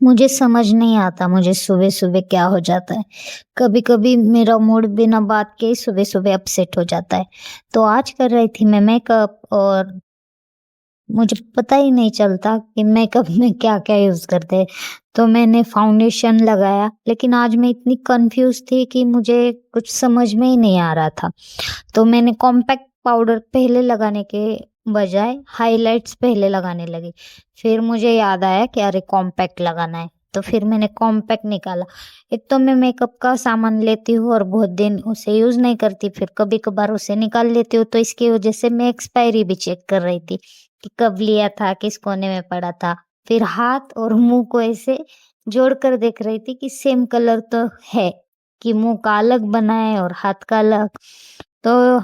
मुझे समझ नहीं आता मुझे सुबह-सुबह क्या हो जाता है। कभी-कभी मेरा मूड बिना बात के ही सुबह-सुबह अपसेट हो जाता है। तो आज कर रही थी मैं मेकअप और मुझे पता ही नहीं चलता कि मेकअप में क्या-क्या यूज़ करते हैं। तो मैंने फाउंडेशन लगाया, लेकिन आज मैं इतनी कन्फ्यूज़ थी कि मुझे कुछ समझ में ही नहीं आ रहा था। तो मैंने कॉम्पैक्ट पाउडर पहले लगाने के बजाय हाइलाइट्स पहले लगाने लगी। फिर मुझे याद आया कि अरे कॉम्पैक्ट लगाना है, तो फिर मैंने कॉम्पैक्ट निकाला। एक तो मैं मेकअप का सामान लेती हूँ और बहुत दिन उसे यूज़ नहीं करती, फिर कभी-कभार उसे निकाल लेती हूँ, तो इसकी वजह से मैं एक्सपायरी भी चेक कर रही थी कि कब लिया था, किस कोने में पड़ा था। फिर हाथ और मुँह को ऐसे जोड़कर देख रही थी कि सेम कलर तो है, कि मुँह का अलग बना है और हाथ का अलग। तो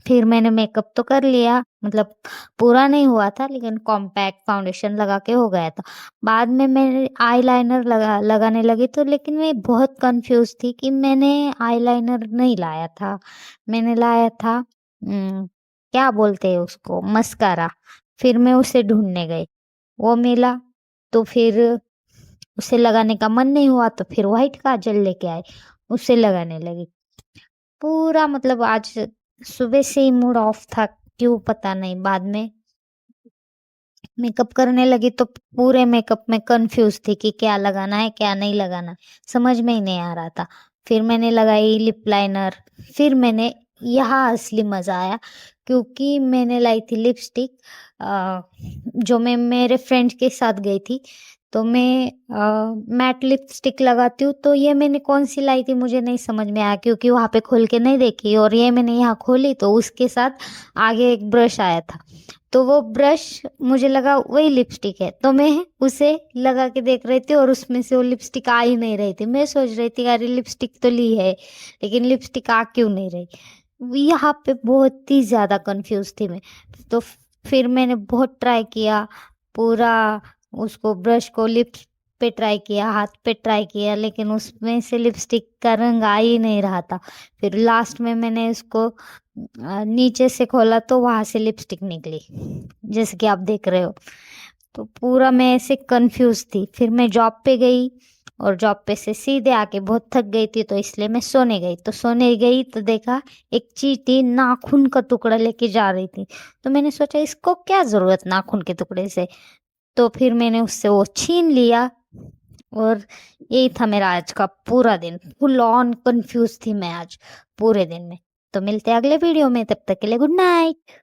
फिर मैंने मेकअप तो कर लिया, मतलब पूरा नहीं हुआ था लेकिन कॉम्पैक्ट फाउंडेशन लगा के हो गया था। बाद में मैं आईलाइनर लगाने लगी, तो लेकिन मैं बहुत कन्फ्यूज़ थी कि मैंने आईलाइनर नहीं लाया था। मैंने लाया था क्या बोलते हैं उसको, मस्कारा। फिर मैं उसे ढूँढने गई, वो मिला, तो फिर उसे लगाने का मन नहीं हुआ, तो फिर व्हाइट काजल लेके आई, उसे लगाने लगी। पूरा मतलब आज सुबह से ही मूड ऑफ था, क्यों पता नहीं। बाद में मेकअप करने लगी तो पूरे मेकअप में कन्फ्यूज़ थी कि क्या लगाना है, क्या नहीं लगाना, समझ में ही नहीं आ रहा था। फिर मैंने लगाई लिप लाइनर, फिर मैंने यहाँ असली मज़ा आया, क्योंकि मैंने लाई थी लिपस्टिक जो मैं मेरे फ्रेंड के साथ गई थी, तो मैं मैट लिपस्टिक लगाती हूँ, तो ये मैंने कौन-सी लाई थी मुझे नहीं समझ में आया, क्योंकि वहाँ पे खोल के नहीं देखी, और ये मैंने यहाँ खोली तो उसके साथ आगे एक ब्रश आया था। तो वो ब्रश मुझे लगा वही लिपस्टिक है, तो मैं उसे लगा के देख रही थी और उसमें से वो लिपस्टिक आ ही नहीं रही थी। मैं सोच रही थी अरे लिपस्टिक तो ली है, लेकिन लिपस्टिक आ क्यों नहीं रही? यहाँ पे बहुत ही ज़्यादा कन्फ्यूज़ थी मैं। तो फिर मैंने बहुत ट्राई किया, पूरा उसको ब्रश को लिप्स पे ट्राई किया, हाथ पे ट्राई किया, लेकिन उसमें से लिपस्टिक का रंग आ ही नहीं रहा था। फिर लास्ट में मैंने उसको नीचे से खोला तो वहाँ से लिपस्टिक निकली, जैसे कि आप देख रहे हो। तो पूरा मैं ऐसे कन्फ्यूज़ थी। फिर मैं जॉब पे गई और जॉब पे से सीधे आके बहुत थक गई थी, तो इसलिए मैं सोने गई। तो सोने गई तो देखा एक चींटी नाखून का टुकड़ा लेके जा रही थी। तो मैंने सोचा इसको क्या ज़रूरत नाखून के टुकड़े से? तो फिर मैंने उससे वो छीन लिया, और यही था मेरा आज का पूरा दिन। फुल ऑन कन्फ्यूज़ थी मैं आज पूरे दिन में। तो मिलते हैं अगले वीडियो में, तब तक के लिए गुड नाइट।